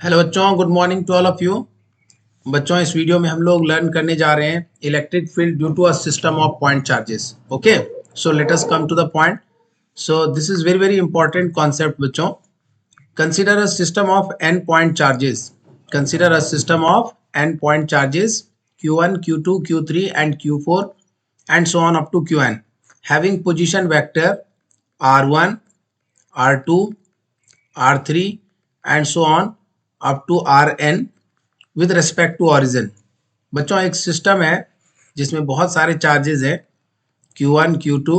Hello बच्चों, good morning to all of you. बच्चों, इस वीडियो में हम लोग लर्न करने जा रहे हैं electric field due to a system of point charges. Okay, so let us come to the point. So this is very very important concept बच्चों। Consider a system of n point charges. Consider a system of n point charges q1, q2, q3 and q4 and so on up to qn having position vector r1, r2, r3 and so on up to rn with respect to origin। बच्चों, एक system है जिसमें बहुत सारे charges हैं q1, q2,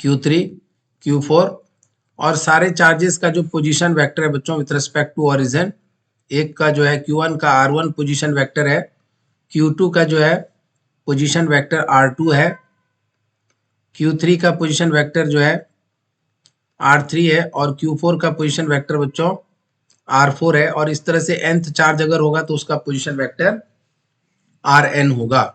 q3, q4 और सारे charges का जो पोजीशन वेक्टर है बच्चों विथ रिस्पेक्ट टू ओरिजिन, एक का जो है q1 का r1 पोजीशन वेक्टर है, q2 का जो है पोजीशन वेक्टर r2 है, q3 का पोजीशन वेक्टर जो है r3 है और q4 का पोजीशन वेक्टर बच्चों r4 है। और इस तरह से nth चार्ज अगर होगा तो उसका पोजीशन वेक्टर rn होगा।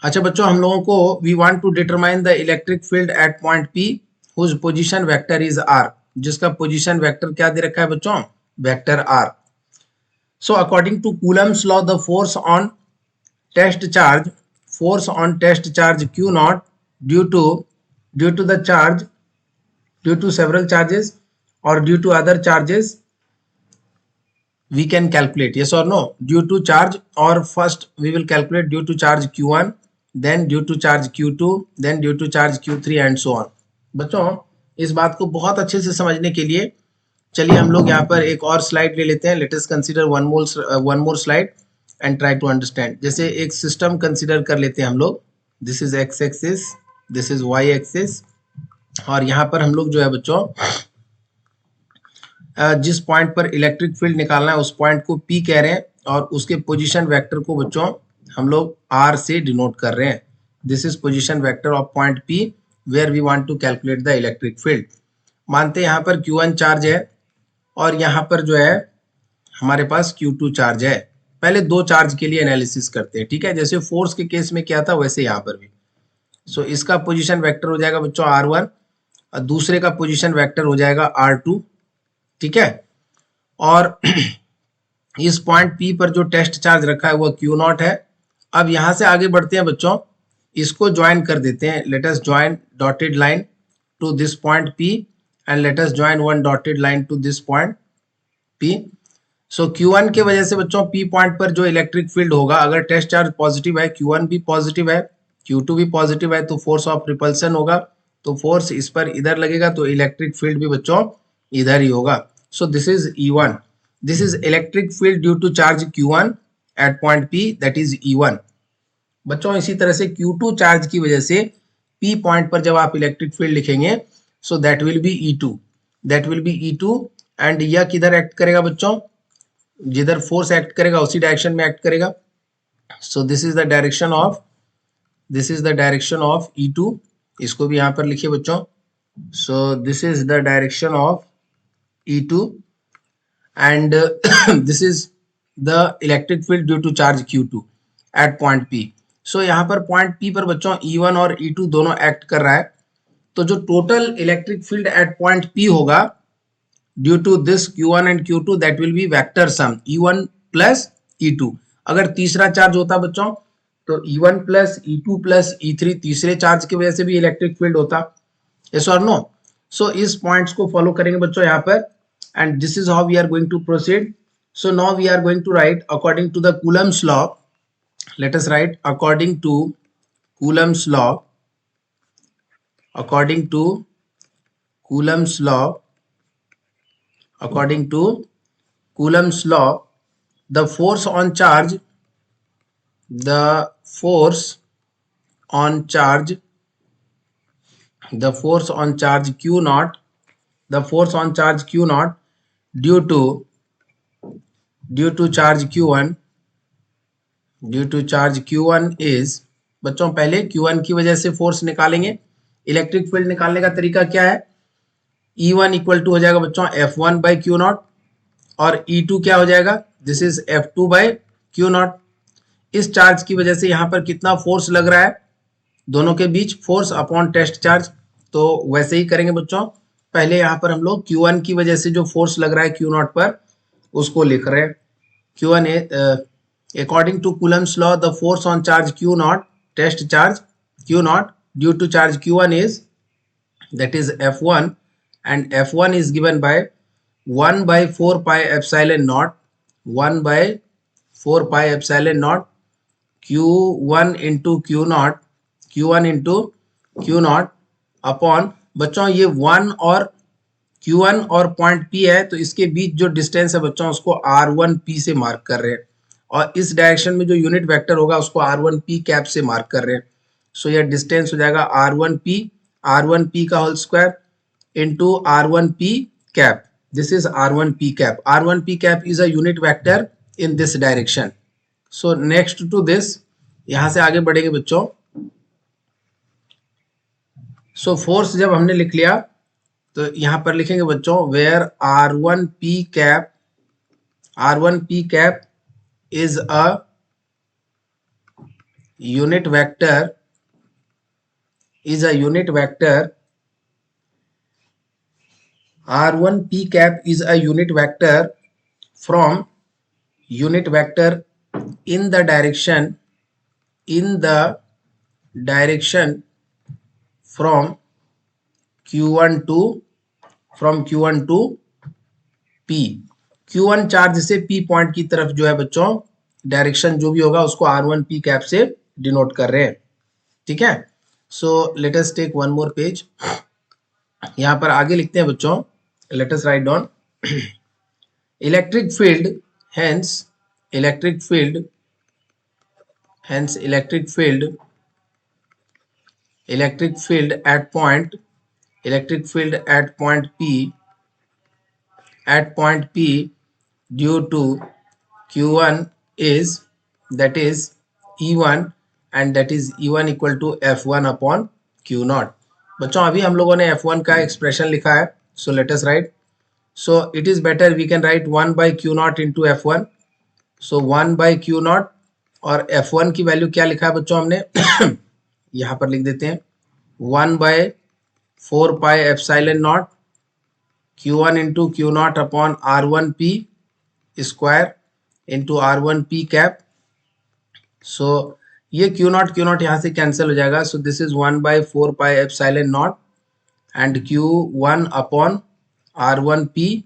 अच्छा बच्चों, हम लोगों को we want to determine the electric field at point P whose position vector is r, जिसका पोजीशन वेक्टर क्या दे रखा है बच्चों, vector r। So according to Coulomb's law the force on test charge q not due to the charge due to several charges और due to other charges we can calculate, yes or no, due to charge, or first we will calculate due to charge q1, then due to charge q2, then due to charge q3 and so on। बच्चों, इस बात को बहुत अच्छे से समझने के लिए चलिए हम लोग यहाँ पर एक और स्लाइड ले लेते हैं। Let us consider one more slide and try to understand. जैसे एक सिस्टम कंसीडर कर लेते हैं हम लोग। This is X axis, this is Y axis और यहाँ पर हम लोग जो है बच्चों जिस पॉइंट पर इलेक्ट्रिक फील्ड निकालना है उस पॉइंट को P कह रहे हैं और उसके पोजीशन वेक्टर को बच्चों हम लोग R से डिनोट कर रहे हैं। This is position vector of point P where we want to calculate the electric field. मानते हैं यहाँ पर Q1 चार्ज है और यहाँ पर जो है हमारे पास Q2 चार्ज है। पहले दो चार्ज के लिए एनालिसिस करते हैं, ठीक है। जैसे फोर्स के केस में क्या था वैसे यहाँ पर भी। सो इसका पोजीशन वेक्टर हो जाएगा बच्चों R1 और दूसरे का पोजीशन वेक्टर हो जाएगा R2, ठीक है। और इस पॉइंट P पर जो टेस्ट चार्ज रखा है वो Q नॉट है। अब यहां से आगे बढ़ते हैं बच्चों, इसको ज्वाइन कर देते हैं। Let us join dotted line to this point P and let us join one dotted line to this point P। So Q1 के वजह से बच्चों P पॉइंट पर जो इलेक्ट्रिक फील्ड होगा, अगर टेस्ट चार्ज पॉजिटिव है, Q1 भी पॉजिटिव है, Q2 भी पॉजिटिव है, तो फोर्स ऑफ रिपल्सन होगा। तो फोर्स इस पर इधर लगेगा तो इलेक्ट्रिक फील्ड भी बच्चों इधर ही होगा। So this is E1. This is electric field due to charge Q1 at point P, that is E1। बच्चों, इसी तरह से Q2 चार्ज की वजह से P पॉइंट पर जब आप इलेक्ट्रिक फील्ड लिखेंगे so that will be E2, that will be E2। And यह किधर एक्ट करेगा बच्चों, जिधर फोर्स एक्ट करेगा उसी डायरेक्शन में एक्ट करेगा। सो this is the direction of E2। इसको भी यहाँ पर लिखिए बच्चों। सो this is the direction of E2 and this is the electric field due to charge Q2 at point P। so यहाँ पर पॉइंट P पर बच्चों E1 और E2 दोनों एक्ट कर रहा है। तो जो total electric field at point P होगा due to this Q1 and Q2 that will be vector sum E1 plus E2। अगर तीसरा चार्ज होता बच्चों तो E1 plus E2 plus E3 तीसरे चार्ज की वजह से भी इलेक्ट्रिक फील्ड होता, यस और नो। सो इस पॉइंट्स को फॉलो करेंगे बच्चों यहाँ पर, and this is how we are going to proceed। so now we are going to write according to the Coulomb's law। let us write according to Coulomb's law, according to Coulomb's law, according to Coulomb's law, the force on charge, the force on charge, the force on charge Q naught, the force on charge Q naught due to charge Q1, due to charge Q1 is, बच्चों पहले Q1 की वजह से force निकालेंगे। Electric field निकालने का तरीका क्या है, E1 इक्वल टू हो जाएगा बच्चों F1 बाई Q नॉट और E2 क्या हो जाएगा, this is F2 by Q not. इस चार्ज की वजह से यहाँ पर कितना फोर्स लग रहा है, दोनों के बीच फोर्स अपॉन टेस्ट चार्ज। तो वैसे ही करेंगे बच्चों, पहले यहाँ पर हम लोग Q1 की वजह से जो फोर्स लग रहा है Q नॉट पर उसको लिख रहे हैं। Q1 according to Coulomb's law, the force on charge Q naught, test charge Q naught due to charge Q1 is, that is F1, and F1 is given by 1 by 4 pi epsilon naught, 1 by 4 pi epsilon naught Q1 into Q naught, Q1 into Q naught upon, बच्चों ये 1 और Q1 और point P है, तो इसके बीच जो distance है बच्चों उसको R1P से मार्क कर रहे हैं, और इस डायरेक्शन में जो यूनिट वेक्टर होगा उसको R1P कैप से मार्क कर रहे हैं। सो यह डिस्टेंस हो जाएगा R1P का whole square into R1P cap. This is R1P cap. R1P cap is a unit vector in this direction. So next to this, यहां से आगे बढ़ेंगे बच्चों। So force जब हमने लिख लिया तो यहां पर लिखेंगे बच्चों where R1P cap is a unit vector, R1P cap is a unit vector from unit vector in the direction from Q1 to P. Q1 charge से P पॉइंट की तरफ जो है बच्चों डायरेक्शन जो भी होगा उसको R1P कैप से डिनोट कर रहे हैं। ठीक है, so let us take one more page. यहां पर आगे लिखते हैं बच्चों, let us write down electric field, hence electric field at point P due to Q1 is, that is E1, and that is E1 equal to F1 upon Q naught। बच्चों अभी हम लोगों ने F1 का एक्सप्रेशन लिखा है, so let us write, so it is better we can write 1 by Q naught into F1। सो 1 by Q naught, और F1 की वैल्यू क्या लिखा है बच्चों हमने यहां पर लिख देते हैं 1 by 4 pi epsilon naught Q1 into Q naught upon R1P square into R1P cap। सो ये Q naught यहाँ से कैंसिल हो जाएगा, सो this is 1 by 4 pi epsilon naught and Q1 upon R1P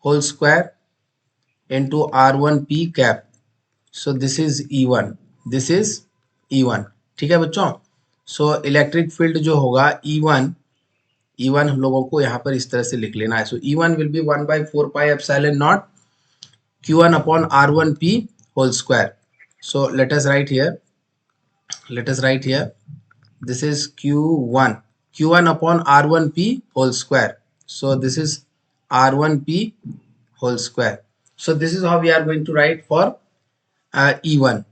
whole square into R1P cap। So this is E1। ठीक है बच्चों, so electric field जो होगा E1 हम लोगों को यहाँ पर इस तरह से लिख लेना है। सो E1 will be 1 by 4 pi epsilon naught Q1 upon R1P whole square। So let us write here, this is Q1 upon R1P whole square। So this is R1P whole square। So this is how we are going to write for E1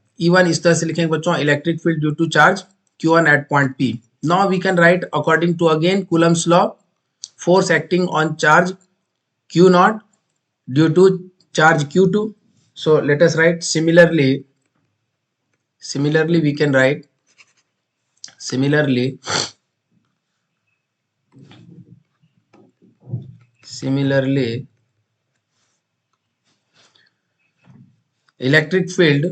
इस तरह से लिखेंगे बच्चों, electric field due to charge Q1 at point P। Now we can write according to again Coulomb's law, force acting on charge Q naught due to charge Q2। So let us write similarly we can write similarly electric field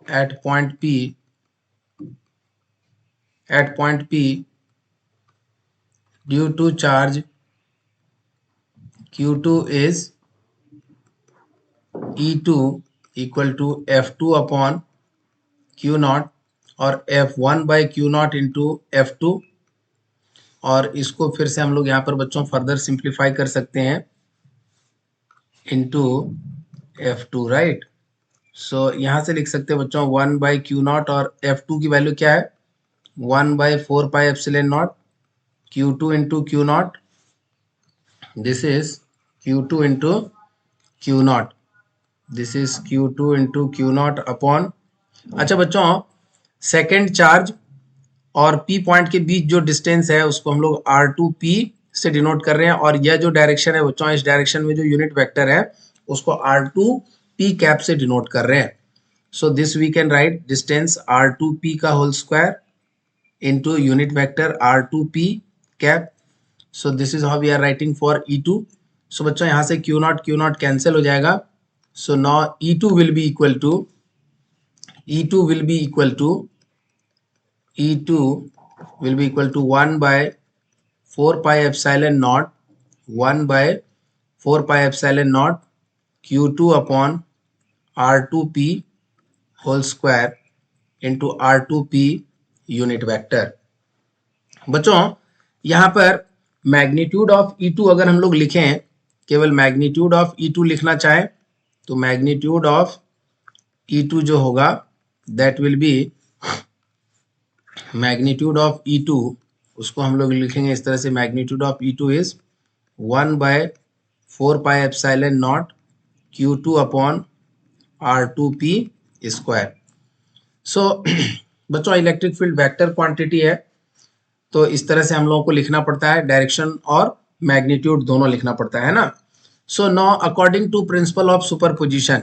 at point P due to charge Q2 is E2 equal to F2 upon Q naught और F1 by Q naught into F2। और इसको फिर से हम लोग यहाँ पर बच्चों फर्दर सिंप्लीफाई कर सकते हैं into F2, राइट। सो यहाँ से लिख सकते हैं बच्चों 1 by Q naught और F2 की वैल्यू क्या है 1 by 4 pi epsilon naught Q2 into Q naught। This is Q2 into Q naught, this is Q2 into Q naught upon। अच्छा बच्चों, सेकेंड चार्ज और P पॉइंट के बीच जो डिस्टेंस है उसको हम लोग R2P से डिनोट कर रहे हैं, और यह जो डायरेक्शन है बच्चों, इस डायरेक्शन में जो यूनिट वेक्टर है उसको R2P कैप से डिनोट कर रहे हैं। So this we can write distance R2P का whole square into unit vector R2P cap. So this is how we are writing for E2. So बच्चों यहाँ से Q naught cancel हो जाएगा. So now E2 will be equal to 1 by 4 pi epsilon naught Q2 upon R2P whole square into R2P unit vector. बच्चों यहाँ पर magnitude of E2 अगर हम लोग लिखें, केवल मैग्नीट्यूड ऑफ E2 लिखना चाहें तो मैग्नीट्यूड ऑफ E2 जो होगा that will be magnitude of E2, उसको हम लोग लिखेंगे इस तरह से. Magnitude of E2 is 1 by 4 pi epsilon naught Q2 upon R2P square. So बच्चों इलेक्ट्रिक फील्ड वेक्टर क्वांटिटी है, तो इस तरह से हम लोगों को लिखना पड़ता है, डायरेक्शन और मैग्नीट्यूड दोनों लिखना पड़ता है ना. So now according to principle of superposition,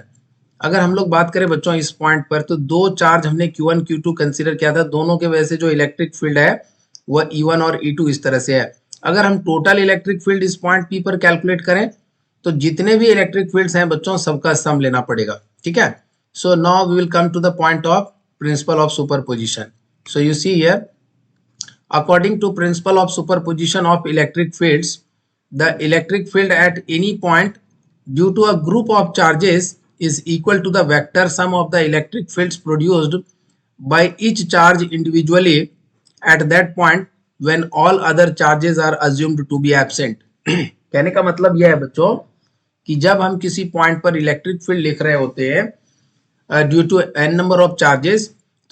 अगर हम लोग बात करें बच्चों इस पॉइंट पर, तो दो चार्ज हमने Q1 Q2 कंसीडर किया था, दोनों के वजह से जो इलेक्ट्रिक फील्ड है वह E1 और E2 इस तरह से है. अगर हम टोटल इलेक्ट्रिक फील्ड इस पॉइंट P पर कैलकुलेट करें तो जितने भी इलेक्ट्रिक फील्ड्स हैं बच्चों सबका सम लेना पड़ेगा. ठीक है. So now we will come to the point of principle of superposition. So you see here, according to principle of superposition of electric fields, the electric field at any point due to a group of charges is equal to the vector sum of the electric fields produced by each charge individually at that point when all other charges are assumed to be absent. कहने का मतलब यह है बच्चों कि जब हम किसी पॉइंट पर इलेक्ट्रिक फील्ड लिख रहे होते हैं due to n number of charges,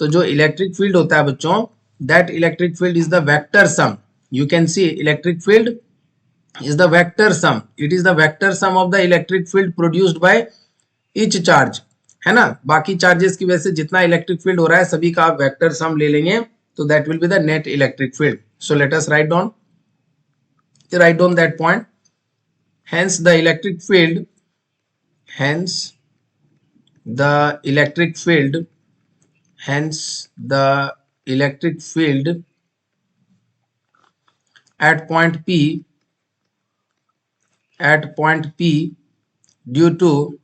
तो जो इलेक्ट्रिक फील्ड होता है बच्चों, that electric field is the vector sum. You can see electric field is the vector sum. It is the vector sum of the electric field produced by each charge, है ना. बाकी charges की वजह से जितना इलेक्ट्रिक फील्ड हो रहा है सभी का आप वेक्टर सम ले लेंगे, तो that will be the net electric field. So let us write down that point. Hence the electric field at point P due to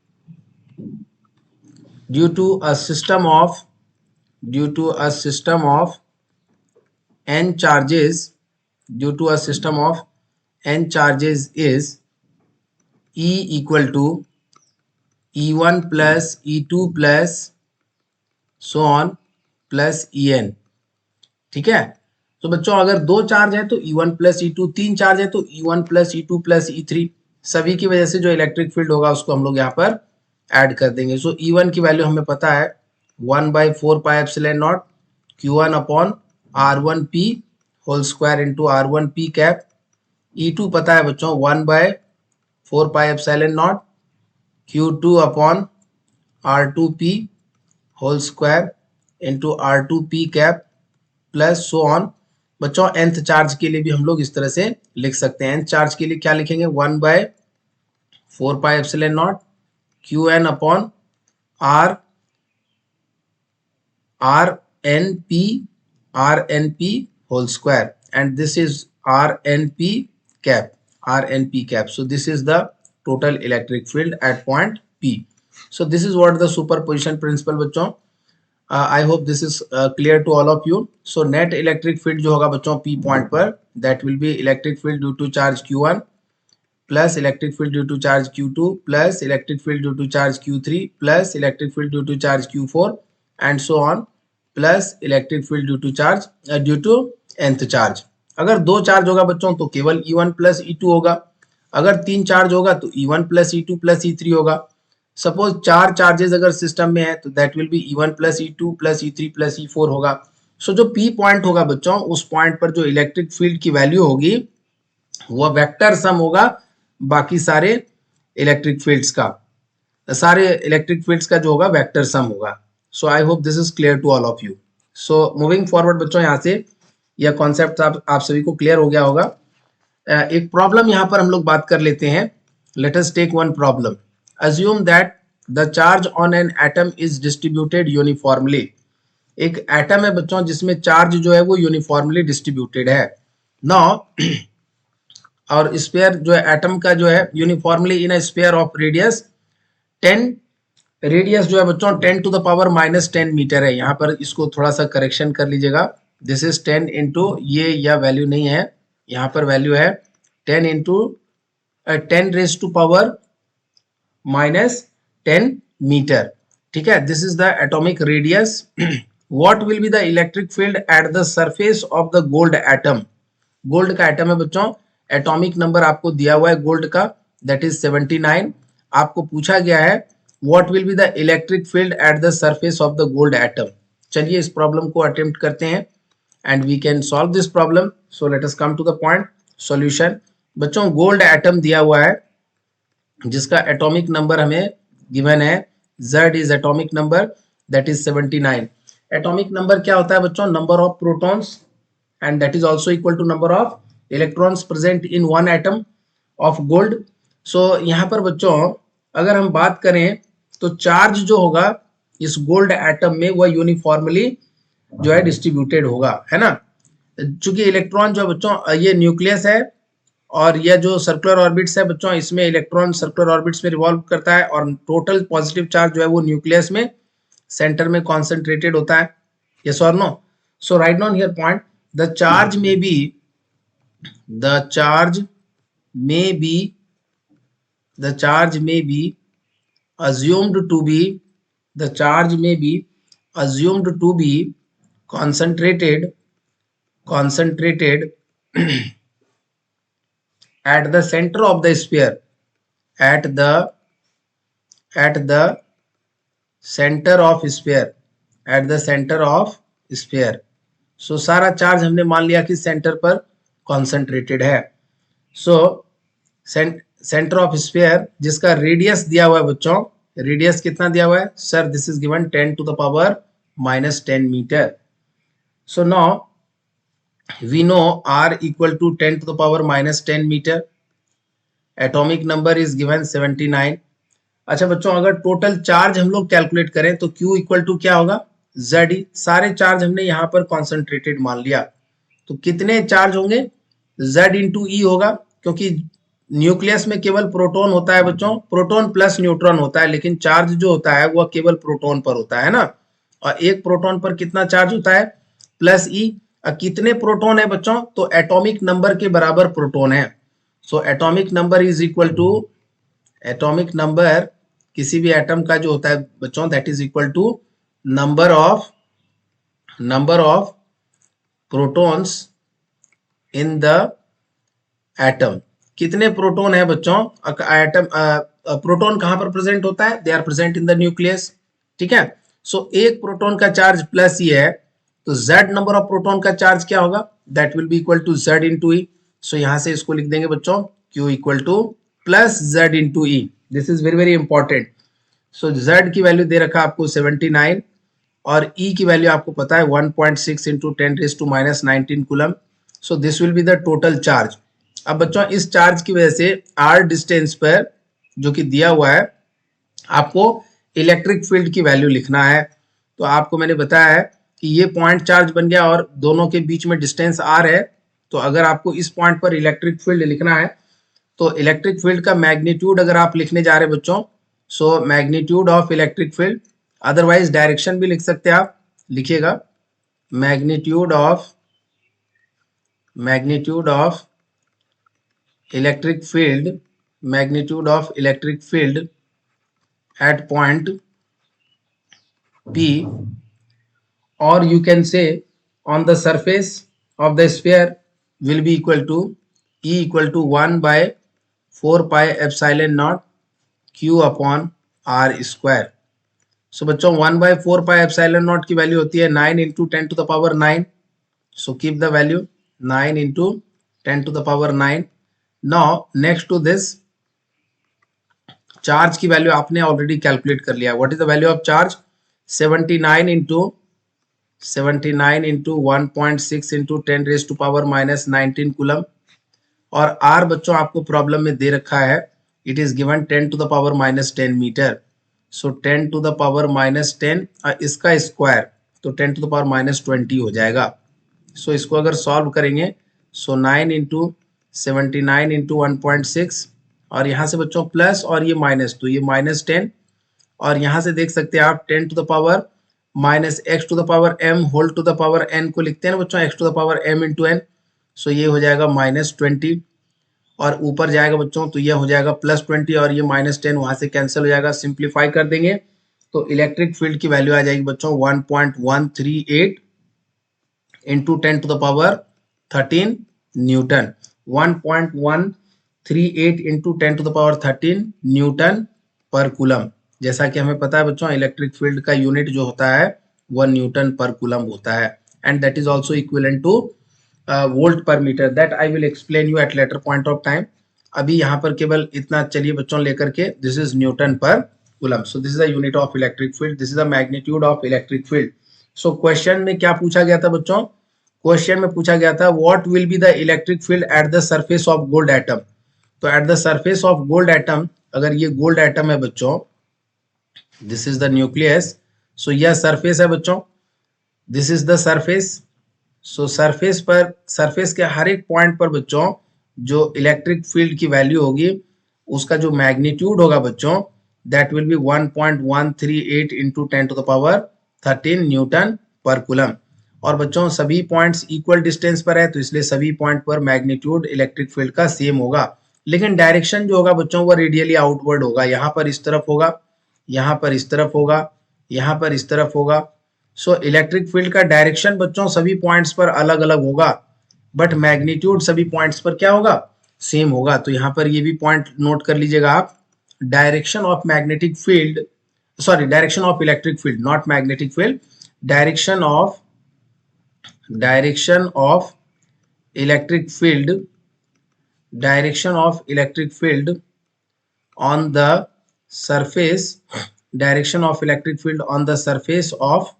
a system of n charges is E equal to E1 plus E2 plus so on plus En. ठीक है. तो बच्चों अगर दो charge है तो E1 plus E2, तीन charge है तो E1 plus E2 plus E3, सभी की वजह से जो इलेक्ट्रिक फील्ड होगा उसको हम लोग यहाँ पर ऐड कर देंगे. सो E1 की वैल्यू हमें पता है 1 by 4 pi epsilon naught Q1 upon R1P whole square into R1P cap. E2 पता है बच्चों 1 by 4 pi epsilon naught Q2 upon R2P whole square into R2P cap plus so on. बच्चों nth चार्ज के लिए भी हम लोग इस तरह से लिख सकते हैं. nth चार्ज के लिए क्या लिखेंगे, 1 by 4 pi epsilon naught Qn upon RNP whole square, and this is RNP cap. So this is the total electric field at point P. So this is what the superposition principle बच्चों. I hope this is clear to all of you. So net electric field जो होगा बच्चों P point पर, that will be electric field due to charge Q1 plus electric field due to charge Q2 plus electric field due to charge Q3 plus electric field due to charge Q4 and so on plus electric field due to charge due to nth charge. अगर दो charge होगा बच्चों तो केवल E1 plus E2 होगा. अगर तीन charge होगा तो E1 plus E2 plus E3 होगा. सपोज चार चार्जेस अगर सिस्टम में है तो that will B E1 plus E2 plus E3 plus E4 होगा. सो जो P पॉइंट होगा बच्चों, उस पॉइंट पर जो इलेक्ट्रिक फील्ड की वैल्यू होगी वह वेक्टर सम होगा बाकी सारे इलेक्ट्रिक फील्ड्स का जो होगा वेक्टर सम होगा. So I hope this is clear to all of you. So moving forward बच्चों, यहाँ से यह कॉन्सेप्ट आप सभी को क्लियर हो गया होगा. एक प्रॉब्लम यहाँ पर हम लोग बात कर लेते हैं. Let us take one problem. Assume that the charge on an atom is distributed uniformly. एक एटम है बच्चों जिसमें चार्ज जो है वो यूनिफॉर्मली डिस्ट्रीब्यूटेड है. नाउ और स्फीयर जो है एटम का जो है uniformly in a sphere of radius 10, radius जो है बच्चों 10 टू द पावर -10 मीटर है। यहाँ पर इसको थोड़ा सा करेक्शन कर लीजिएगा, दिस इज 10 इंटू, ये या वैल्यू नहीं है, यहाँ पर वैल्यू है 10 into 10 raise to power -10 metre. ठीक है, this is the atomic radius. What will be the electric field at the surface of the gold atom. Gold का एटम है बच्चों, एटॉमिक नंबर आपको दिया हुआ है गोल्ड का, दैट इज 79। आपको पूछा गया है what will be the electric field at the surface of the gold atom. चलिए इस प्रॉब्लम को अटेम्प्ट करते हैं and we can solve this problem. So let us come to the point solution. बच्चों गोल्ड एटम दिया हुआ है जिसका एटॉमिक नंबर हमें गिवन है, Z is atomic number that is 79। Atomic number क्या होता है बच्चों, number of protons and that is also equal to number of electrons present in one atom of gold. So यहाँ पर बच्चों अगर हम बात करें तो चार्ज जो होगा इस गोल्ड एटम में वह यूनिफॉर्मली जो है डिस्ट्रीब्यूटेड होगा, है ना। चूंकि इलेक्ट्रॉन जो है बच्चों ये न्यूक्लियस है और यह जो सर्कुलर ऑर्बिट्स है बच्चों इसमें इलेक्ट्रॉन सर्कुलर ऑर्बिट्स में रिवॉल्व करता है और टोटल पॉजिटिव चार्ज जो है वो न्यूक्लियस में सेंटर में कॉन्सेंट्रेटेड होता है, यस और no. So write down here point, the charge में be the charge may be the charge may be assumed to be the charge may be assumed to be concentrated at the center of the sphere at the center of sphere at the center of sphere। सो सारा charge हमने मान लिया कि centre पर concentrated है। So centre of sphere जिसका radius दिया हुआ है बच्चों, रेडियस कितना दिया हुआ है sir, this is given 10 to the power -10 metre. So now we know r equal to 10 to the power -10 metre, atomic number is given 79। अच्छा बच्चों अगर टोटल चार्ज हम लोग कैलकुलेट करें तो Q इक्वल टू क्या होगा, Z। सारे चार्ज हमने यहाँ पर कॉन्सेंट्रेटेड मान लिया, तो कितने चार्ज होंगे, Z इंटू ई होगा, क्योंकि न्यूक्लियस में केवल प्रोटॉन होता है बच्चों, प्रोटॉन प्लस न्यूट्रॉन होता है, लेकिन चार्ज जो होता है वह केवल प्रोटॉन पर होता है ना, और एक प्रोटॉन पर कितना चार्ज होता है प्लस ई। कितने प्रोटॉन है बच्चों, तो एटॉमिक नंबर के बराबर प्रोटॉन है। So atomic number is equal to, atomic number किसी भी एटम का जो होता है बच्चों that is equal to number of protons in the atom. कितने प्रोटॉन है बच्चों, एटम प्रोटॉन कहां पर प्रेजेंट होता है, they are present in the nucleus. ठीक है, सो एक प्रोटॉन का चार्ज प्लस ई है, तो Z नंबर ऑफ प्रोटॉन का चार्ज क्या होगा, that will be equal to Z into e. So यहां से इसको लिख देंगे बच्चों Q equal to plus Z into e, this is very very important. So Z की वैल्यू दे रखा आपको 79 और E की वैल्यू आपको पता है 1.6 into 10⁻⁹ coulomb. So this will be the total charge. अब बच्चों इस चार्ज की वजह से r डिस्टेंस पर जो कि दिया हुआ है आपको इलेक्ट्रिक फील्ड की वैल्यू लिखना है। तो आपको मैंने बताया है कि ये पॉइंट चार्ज बन गया और दोनों के बीच में डिस्टेंस r है, तो अगर आपको इस पॉइंट पर इलेक्ट्रिक फील्ड लिखना है तो इलेक्ट्रिक फील्ड का मैग्नीट्यूड अगर आप लिखने जा रहे हैं बच्चों, so magnitude of electric field, otherwise direction भी लिख सकते हैं आप, लिखिएगा magnitude of electric field at point P, or you can say on the surface of the sphere will be equal to E equal to 1/4 pi epsilon naught Q upon R square। So बच्चों 1/4 pi epsilon naught की value होती है 9 into 10 to the power 9। So keep the value 9 into 10 to the power 9। Now next to this, charge की value आपने already calculate कर लिया। What is the value of charge, 79 into 1.6 into 10⁻⁻⁹ coulomb, और r बच्चों आपको problem में दे रखा है, it is given 10 to the power -10 metre. So 10 to the power -10 इसका स्क्वायर, तो 10 टू द पावर -20 हो जाएगा। सो इसको अगर सॉल्व करेंगे, सो 9 इंटू 79 इंटू 1.6 और यहाँ से बच्चों प्लस और ये माइनस, तो ये -10 और यहाँ से देख सकते हैं आप 10 to the power minus x to the power m whole to the power n को लिखते हैं ना बच्चों, x to the power m into n। So ये हो जाएगा -20 और ऊपर जाएगा बच्चों तो ये हो जाएगा +20 और ये -10 वहां से कैंसिल हो जाएगा। सिंप्लीफाई कर देंगे तो इलेक्ट्रिक फील्ड की वैल्यू आ जाएगी बच्चों 1.138 into 10 to the power 13 newton. 1.138 into 10 to the power 13 newton per coulomb. जैसा कि हमें पता है बच्चों इलेक्ट्रिक फील्ड का यूनिट जो होता है वह न्यूटन पर कूलम होता है and that is also equivalent to volt per metre. That I will explain you at later point of time. अभी यहाँ पर केवल इतना चलिए बच्चों लेकर के, this is newton per coulomb. So this is the unit of electric field, this is the magnitude of electric field. So question में क्या पूछा गया था बच्चों, क्वेश्चन में पूछा गया था what will be the electric field at the surface of gold atom. तो at the surface of gold atom, अगर ये गोल्ड एटम है बच्चों, this is the nucleus, so यह सरफेस है बच्चों, this is the surface. So surface पर, surface के हर एक पॉइंट पर बच्चों जो इलेक्ट्रिक फील्ड की वैल्यू होगी उसका जो मैग्नीट्यूड होगा बच्चों that will be 1.138 into 10 to the power 13 newton per coulomb. और बच्चों सभी पॉइंट्स इक्वल डिस्टेंस पर है तो इसलिए सभी पॉइंट पर मैग्नीट्यूड इलेक्ट्रिक फील्ड का सेम होगा, लेकिन डायरेक्शन जो होगा बच्चों वो रेडियली आउटवर्ड होगा। यहाँ पर इस तरफ होगा, यहाँ पर इस तरफ होगा, यहाँ पर इस तरफ होगा। सो इलेक्ट्रिक फील्ड का डायरेक्शन बच्चों सभी पॉइंट्स पर अलग अलग होगा बट मैग्नीट्यूड सभी पॉइंट्स पर क्या होगा, सेम होगा। तो यहाँ पर ये भी पॉइंट नोट कर लीजिएगा आप, direction of magnetic field, sorry direction of electric field, not magnetic field, direction of electric field, direction of electric field on the surface, direction of electric field on the surface of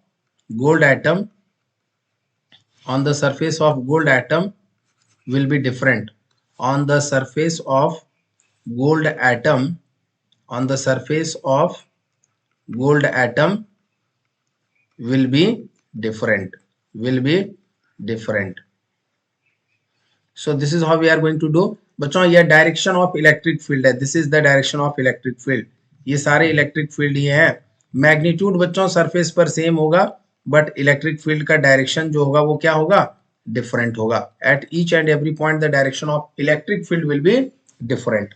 gold atom, on the surface of gold atom will be different, on the surface of gold atom, on the surface of gold atom will be different, will be different. So this is how we are going to do बच्चों। यह direction of electric field है, this is the direction of electric field. ये सारे electric field ही हैं। Magnitude बच्चों surface पर same होगा but electric field का डायरेक्शन जो होगा वो क्या होगा, डिफरेंट होगा। At each and every point the direction of electric field will be different.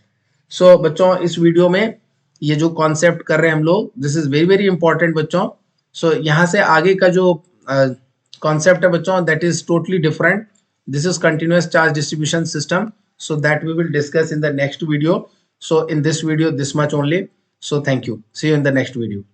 So बच्चों इस वीडियो में ये जो कॉन्सेप्ट कर रहे हैं हम लोग, this is very very important बच्चों। सो यहाँ से आगे का जो कॉन्सेप्ट है बच्चों that is totally different. This is continuous charge distribution system, so that we will discuss in the next video. So in this video this much only, so thank you, see you in the next video.